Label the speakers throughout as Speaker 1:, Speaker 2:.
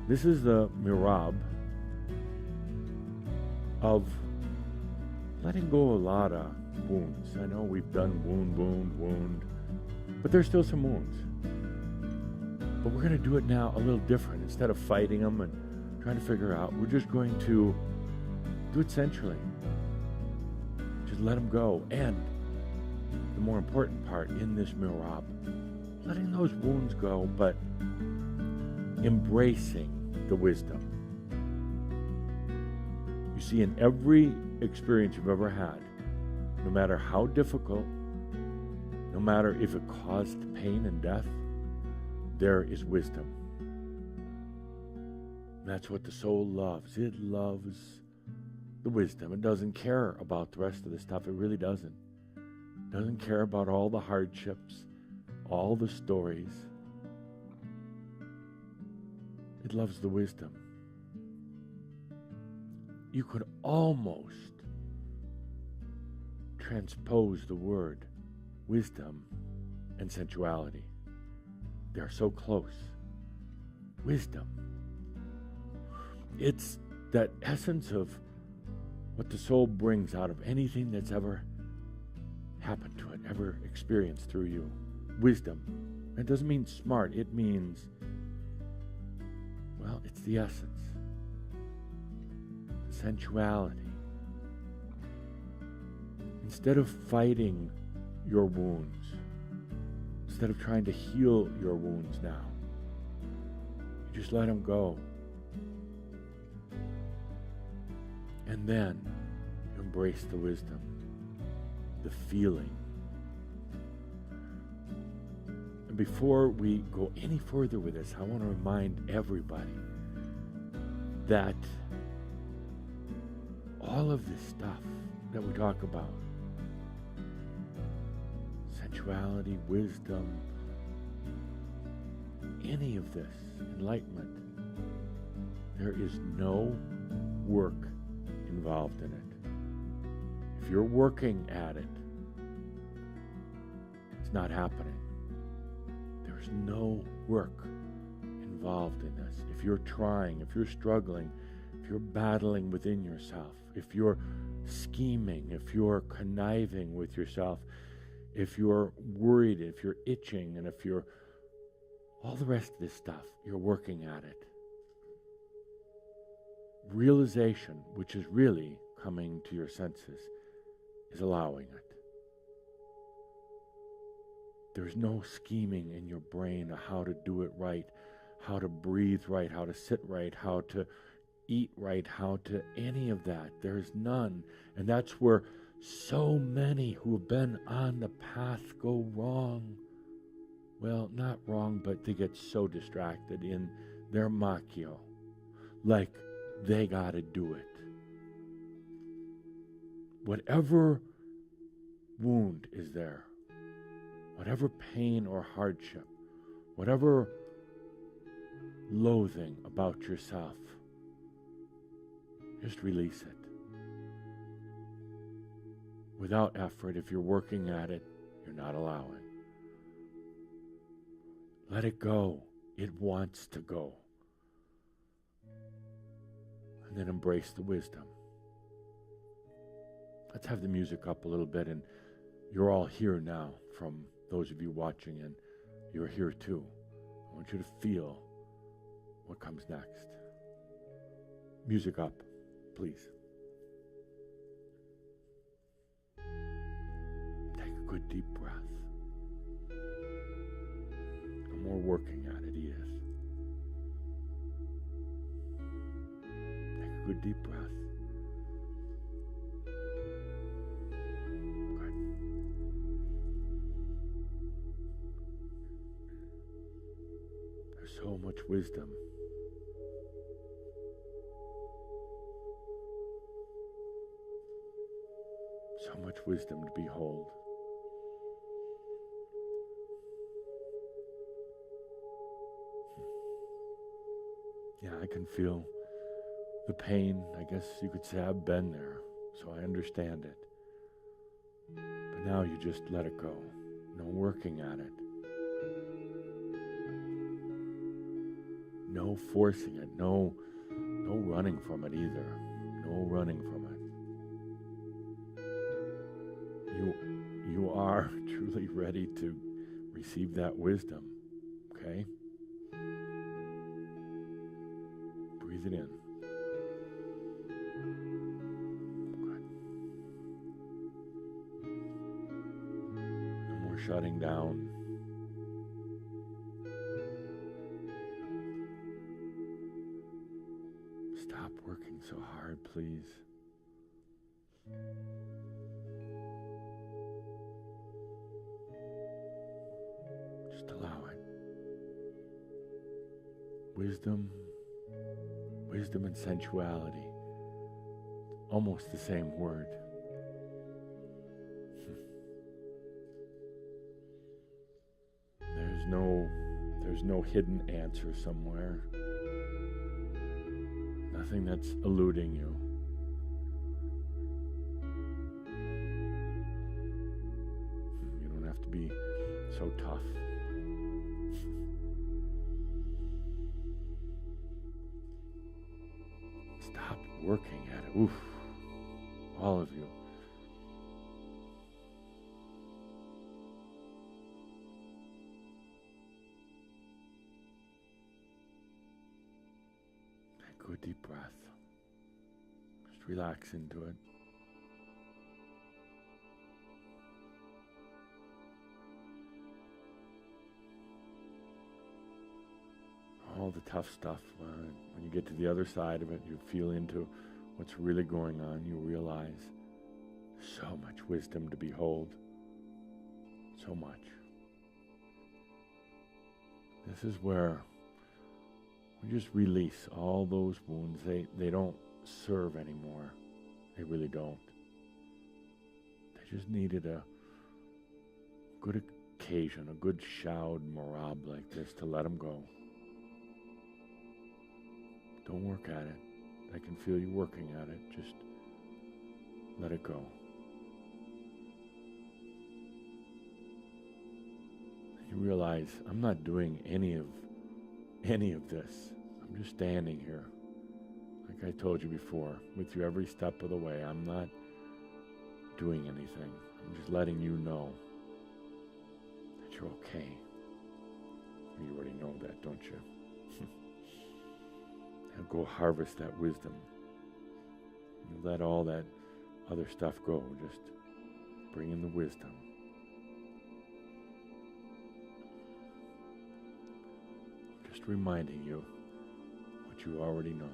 Speaker 1: This is the Merabh of letting go a lot of wounds. I know we've done wound, but there's still some wounds. But we're going to do it now a little different. Instead of fighting them and trying to figure out, we're just going to do it sensually. Just let them go. And the more important part in this Merabh, letting those wounds go, but embracing the wisdom. You see, in every experience you've ever had, no matter how difficult, no matter if it caused pain and death, there is wisdom. That's what the soul loves. It loves the wisdom. It doesn't care about the rest of the stuff. It really doesn't. It doesn't care about all the hardships, all the stories. It loves the wisdom. You could almost transpose the word wisdom and sensuality. They are so close. Wisdom. It's that essence of what the soul brings out of anything that's ever happened to it, ever experienced through you. Wisdom. It doesn't mean smart. It means, well, it's the essence. Sensuality. Instead of fighting your wounds, instead of trying to heal your wounds now, you just let them go. And then you embrace the wisdom, the feeling. And before we go any further with this, I want to remind everybody that all of this stuff that we talk about, sensuality, wisdom, any of this, enlightenment, there is no work involved in it. If you're working at it, it's not happening. There's no work involved in this. If you're trying, if you're struggling, if you're battling within yourself, if you're scheming, if you're conniving with yourself, if you're worried, if you're itching, and if you're all the rest of this stuff, you're working at it. Realization, which is really coming to your senses, is allowing it. There's no scheming in your brain of how to do it right, how to breathe right, how to sit right, how to eat right, how to any of that. There's none. And that's where so many who have been on the path go wrong. Well, not wrong, but they get so distracted in their Ahmyo, like they got to do it. Whatever wound is there, whatever pain or hardship, whatever loathing about yourself, just release it. Without effort, if you're working at it, you're not allowing. Let it go. It wants to go. And then embrace the wisdom. Let's have the music up a little bit, and you're all here now, from those of you watching, and you're here too. I want you to feel what comes next. Music up, please. Take a good deep breath. No more working at it, he is. Take a good deep breath. Good. There's so much wisdom. So much wisdom to behold. Yeah, I can feel the pain. I guess you could say I've been there, so I understand it. But now you just let it go. No working at it. No forcing it, no running from it either. No running from it. You are truly ready to receive that wisdom, okay? Breathe it in. Good. No more shutting down. Stop working so hard, please. Just allow it. Wisdom and sensuality. Almost the same word. There's no hidden answer somewhere. Nothing that's eluding you. You don't have to be so tough. Stop working at it. Oof. All of you. Good deep breath. Just relax into it. All the tough stuff, when you get to the other side of it, you feel into what's really going on, you realize so much wisdom to behold. So much. This is where we just release all those wounds. They don't serve anymore. They really don't. They just needed a good occasion, a good Shoud Merabh like this to let them go. Don't work at it. I can feel you working at it. Just let it go. You realize I'm not doing any of this. I'm just standing here. Like I told you before, with you every step of the way. I'm not doing anything. I'm just letting you know that you're okay. You already know that, don't you? Now go harvest that wisdom. You let all that other stuff go. Just bring in the wisdom. Just reminding you what you already know.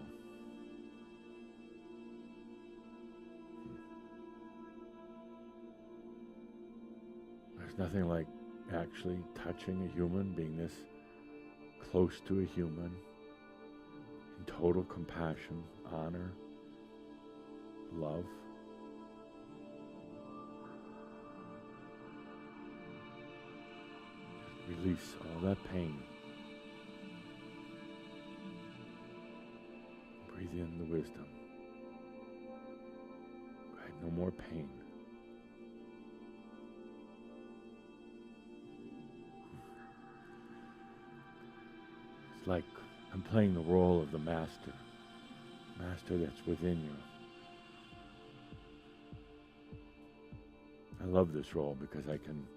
Speaker 1: There's nothing like actually touching a human, being this close to a human, in total compassion, honor, love. Just release all that pain. Breathe in the wisdom. Go ahead, no more pain. It's like I'm playing the role of the master that's within you. I love this role because I can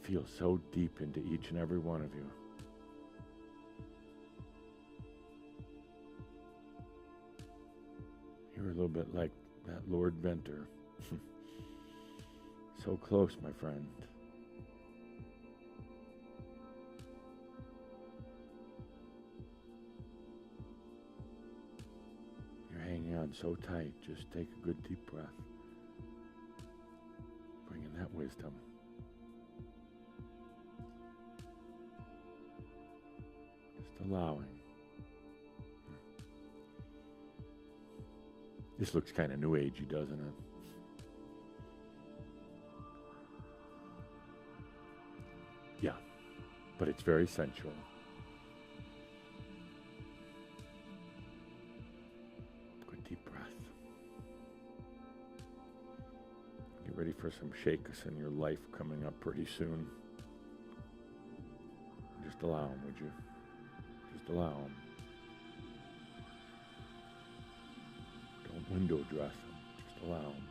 Speaker 1: feel so deep into each and every one of you. You're a little bit like that Lord Venter. So close, my friend. You're hanging on so tight. Just take a good deep breath. Bring in that wisdom. Just allowing. This looks kind of new agey, doesn't it? Yeah, but it's very sensual. Good deep breath. Get ready for some shakes in your life coming up pretty soon. Just allow them, would you? Just allow them. Don't window dress them. Just allow them.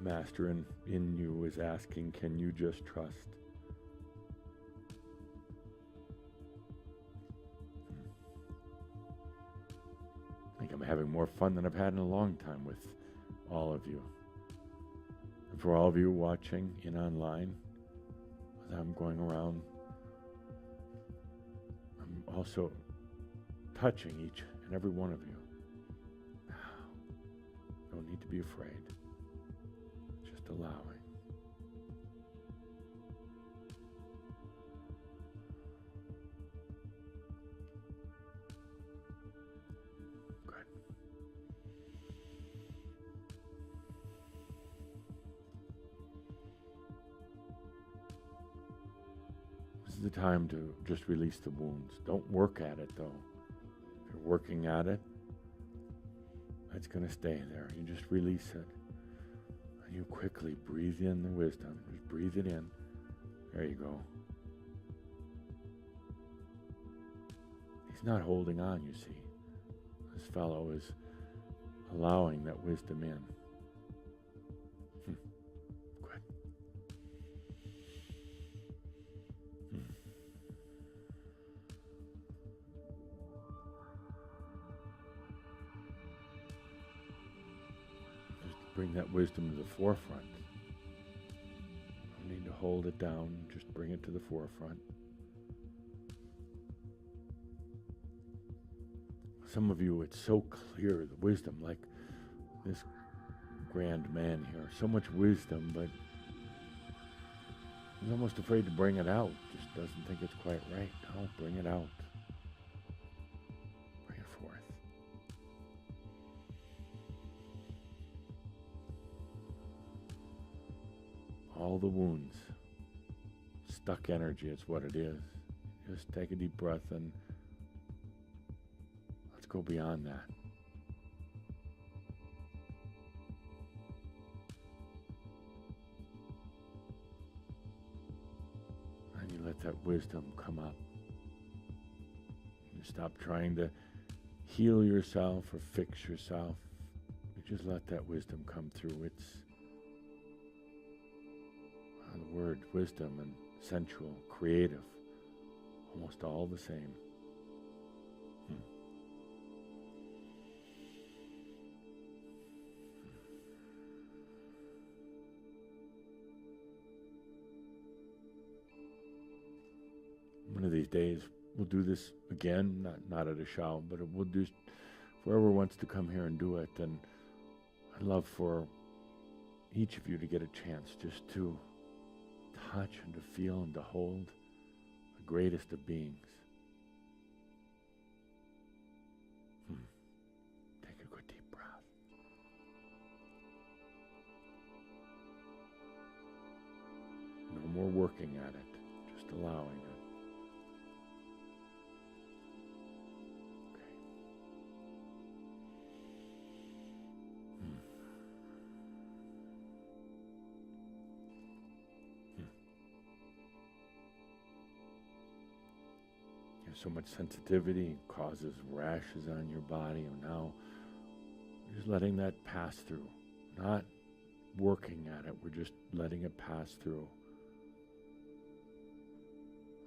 Speaker 1: Master in you is asking, can you just trust? I think I'm having more fun than I've had in a long time with all of you. And for all of you watching in online, as I'm going around, I'm also touching each and every one of you. Don't need to be afraid. Just allowing. Good. This is the time to just release the wounds. Don't work at it though. If you're working at it, it's going to stay there. You just release it. And you quickly breathe in the wisdom. Just breathe it in. There you go. He's not holding on, you see. This fellow is allowing that wisdom in. Good. Just bring that wisdom to the forefront. Don't need to hold it down. Just bring it to the forefront. Some of you, it's so clear, the wisdom, like this grand man here. So much wisdom, but he's almost afraid to bring it out. Just doesn't think it's quite right. No, bring it out. Bring it forth. All the wounds. Stuck energy is what it is. Just take a deep breath and go beyond that. And you let that wisdom come up. You stop trying to heal yourself or fix yourself. You just let that wisdom come through. It's the word wisdom and sensual, creative, almost all the same. One of these days, we'll do this again, not at a show, but we'll do whoever wants to come here and do it. And I'd love for each of you to get a chance just to touch and to feel and to hold the greatest of beings. Take a good deep breath. No more working at it, just allowing it. So much sensitivity causes rashes on your body, and now we're just letting that pass through, not working at it. We're just letting it pass through.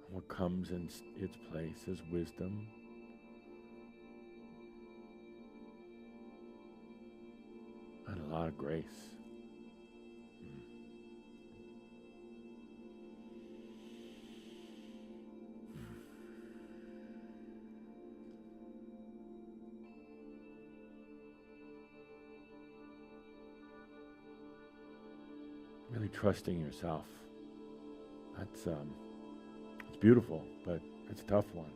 Speaker 1: And what comes in its place is wisdom, and a lot of grace. Really trusting yourself. That's it's beautiful, but it's a tough one.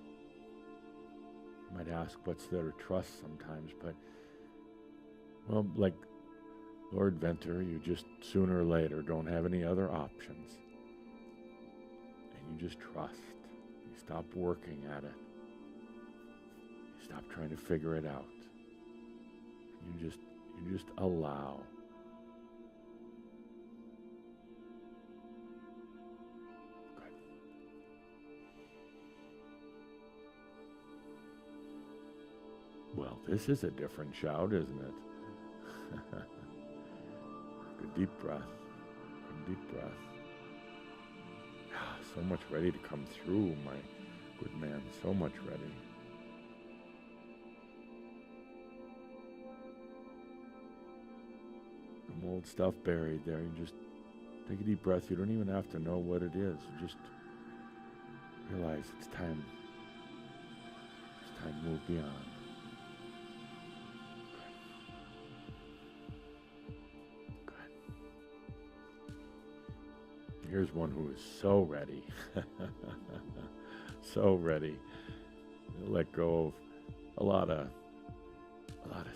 Speaker 1: You might ask, what's there to trust sometimes, but well, like Lord Venter, you just sooner or later don't have any other options. And you just trust. You stop working at it. You stop trying to figure it out. You just allow. Well, this is a different shoud, isn't it? Good deep breath. Good deep breath. So much ready to come through, my good man. So much ready. Some old stuff buried there. You just take a deep breath. You don't even have to know what it is. You just realize it's time. It's time to move beyond. Here's one who is so ready, so ready to let go of a lot of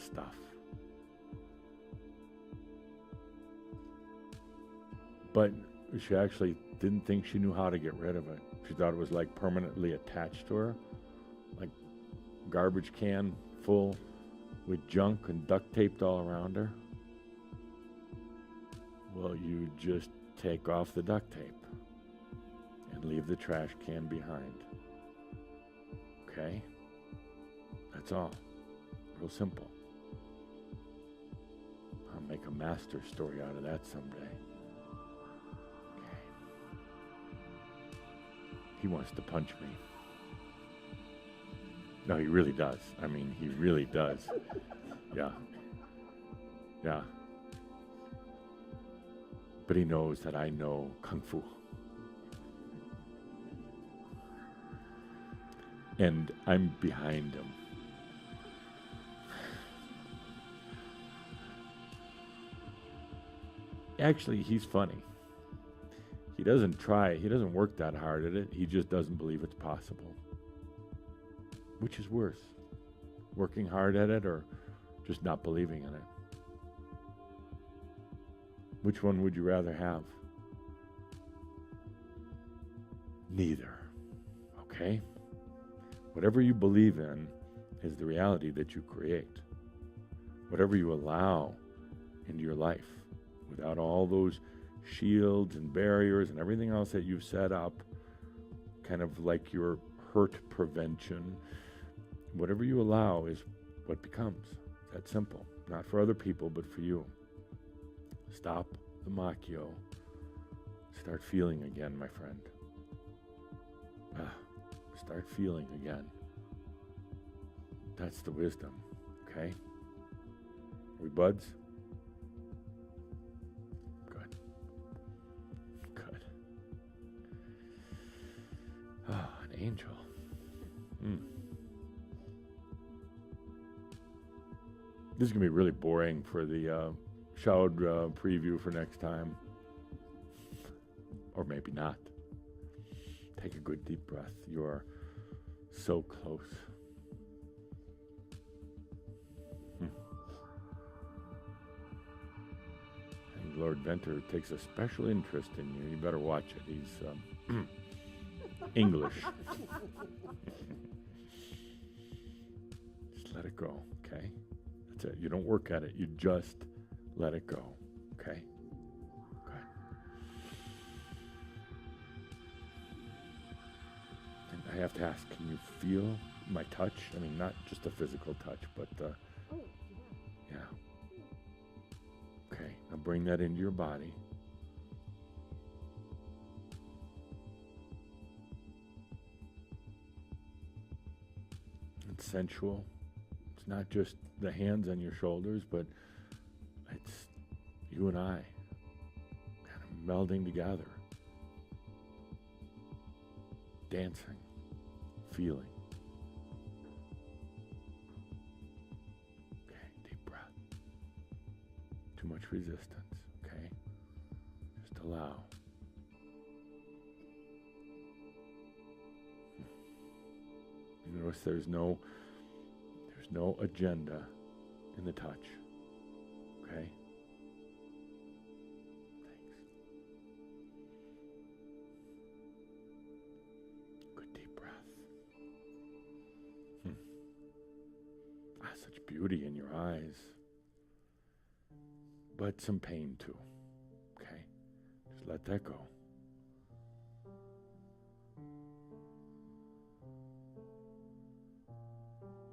Speaker 1: stuff. But she actually didn't think she knew how to get rid of it. She thought it was like permanently attached to her, like garbage can full with junk and duct taped all around her. Well, you just take off the duct tape and leave the trash can behind. Okay? That's all. Real simple. I'll make a master story out of that someday. Okay. He wants to punch me. No, he really does. I mean, he really does. Yeah. Yeah. But he knows that I know Kung Fu. And I'm behind him. Actually, he's funny. He doesn't work that hard at it. He just doesn't believe it's possible. Which is worse? Working hard at it or just not believing in it? Which one would you rather have? Neither. Okay? Whatever you believe in is the reality that you create. Whatever you allow into your life, without all those shields and barriers and everything else that you've set up, kind of like your hurt prevention, whatever you allow is what becomes. That simple. Not for other people, but for you. Stop the Ahmyo. Start feeling again, my friend. Start feeling again. That's the wisdom, okay? Are we buds? Good. Good. Oh, an angel. This is going to be really boring for the Shoud preview for next time. Or maybe not. Take a good deep breath. You are so close. And Lord Venter takes a special interest in you. You better watch it. He's English. Just let it go, okay? That's it. You don't work at it. You just let it go, okay? Good. And I have to ask, can you feel my touch? I mean, not just a physical touch, but yeah. Okay, now bring that into your body. It's sensual. It's not just the hands on your shoulders, but it's you and I kind of melding together, dancing, feeling. Okay, deep breath. Too much resistance, okay? Just allow. You notice there's no agenda in the touch, okay? Good deep breath. Such beauty in your eyes, but some pain too, okay? Just let that go.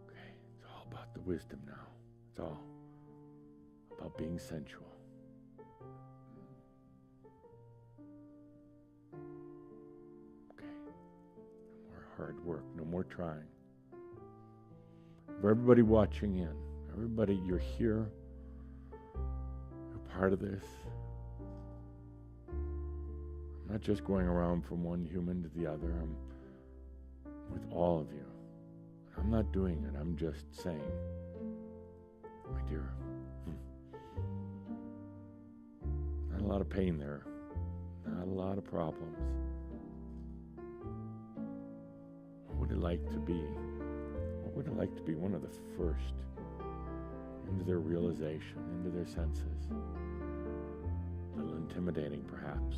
Speaker 1: Okay, it's all about the wisdom now. It's all about being sensual. Okay. No more hard work. No more trying. For everybody watching in, everybody, you're here. You're part of this. I'm not just going around from one human to the other. I'm with all of you. I'm not doing it. I'm just saying, my dear, not a lot of pain there. Not a lot of problems. What would it like to be? What would it like to be one of the first into their realization, into their senses? A little intimidating, perhaps.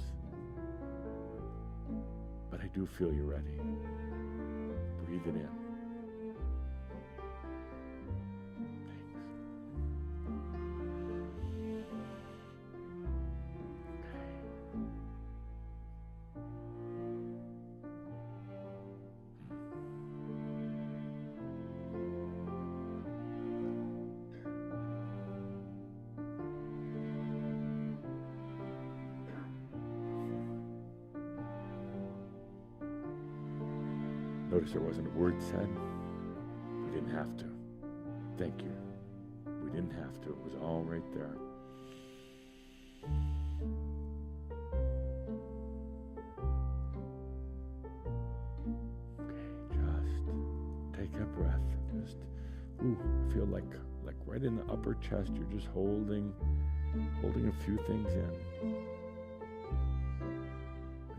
Speaker 1: But I do feel you're ready. Breathe it in. Notice there wasn't a word said. We didn't have to. Thank you. We didn't have to. It was all right there. Okay, just take that breath. Just, I feel like right in the upper chest, you're just holding a few things in.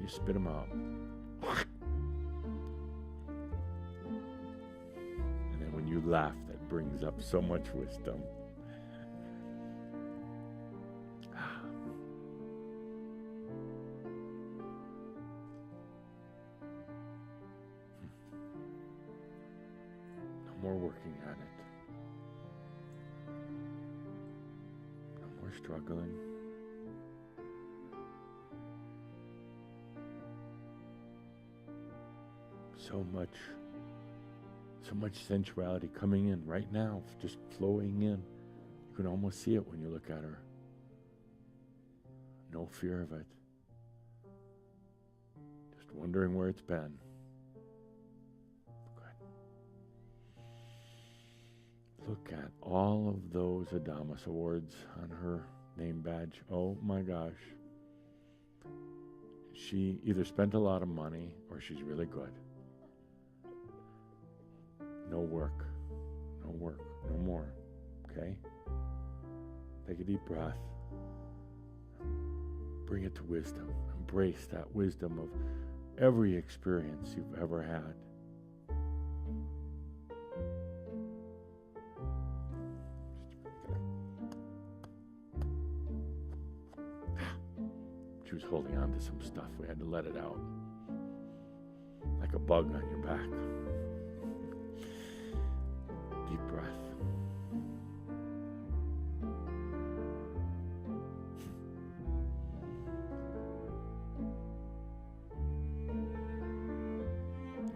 Speaker 1: You spit them out. You laugh, that brings up so much wisdom. No more working at it. No more struggling. So much sensuality coming in right now, just flowing in. You can almost see it when you look at her. No fear of it. Just wondering where it's been. Good. Look at all of those Adamus awards on her name badge. Oh my gosh. She either spent a lot of money or she's really good. No work, no more, okay? Take a deep breath. Bring it to wisdom. Embrace that wisdom of every experience you've ever had. She was holding on to some stuff. We had to let it out. Like a bug on your back. Deep breath.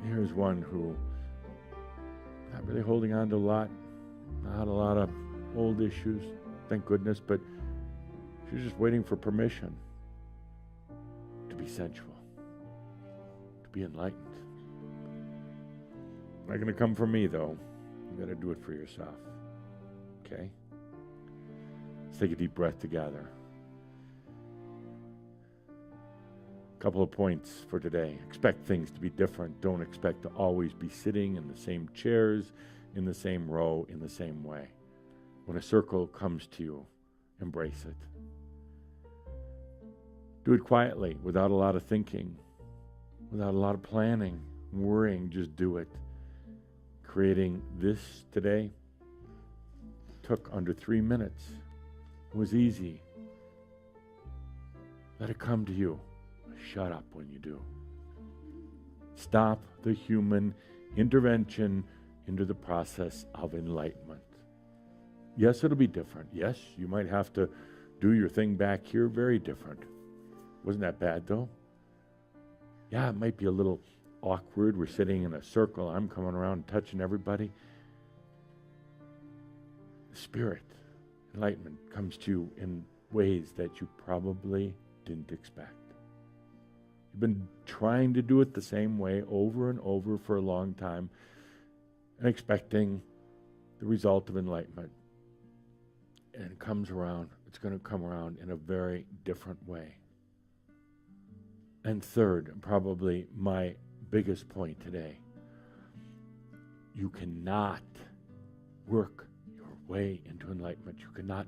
Speaker 1: Here's one who not really holding on to a lot, not a lot of old issues, thank goodness, but she's just waiting for permission to be sensual, to be enlightened. Not going to come from me, though. You got to do it for yourself. Okay? Let's take a deep breath together. A couple of points for today. Expect things to be different. Don't expect to always be sitting in the same chairs, in the same row, in the same way. When a circle comes to you, embrace it. Do it quietly, without a lot of thinking, without a lot of planning, worrying. Just do it. Creating this today took under 3 minutes. It was easy. Let it come to you. Shut up when you do. Stop the human intervention into the process of enlightenment. Yes, it'll be different. Yes, you might have to do your thing back here. Very different. Wasn't that bad, though? Yeah, it might be a little awkward. We're sitting in a circle. I'm coming around and touching everybody. Spirit, enlightenment, comes to you in ways that you probably didn't expect. You've been trying to do it the same way over and over for a long time and expecting the result of enlightenment. And it comes around, it's going to come around in a very different way. And third, probably my biggest point today, you cannot work your way into enlightenment. You cannot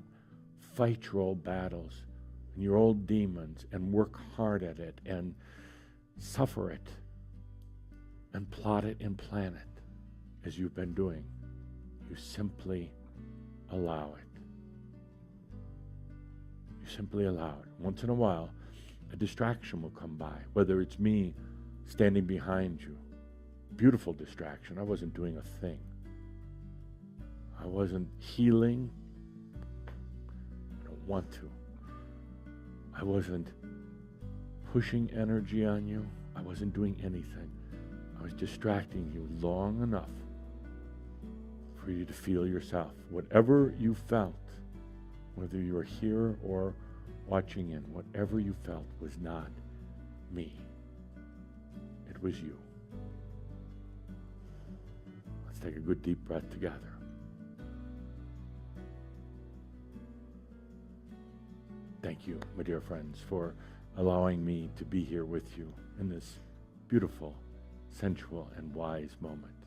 Speaker 1: fight your old battles and your old demons and work hard at it and suffer it and plot it and plan it as you've been doing. You simply allow it. You simply allow it. Once in a while, a distraction will come by, whether it's me standing behind you. Beautiful distraction. I wasn't doing a thing. I wasn't healing. I don't want to. I wasn't pushing energy on you. I wasn't doing anything. I was distracting you long enough for you to feel yourself. Whatever you felt, whether you were here or watching in, whatever you felt was not me. It was you. Let's take a good deep breath together. Thank you, my dear friends, for allowing me to be here with you in this beautiful, sensual, and wise moment.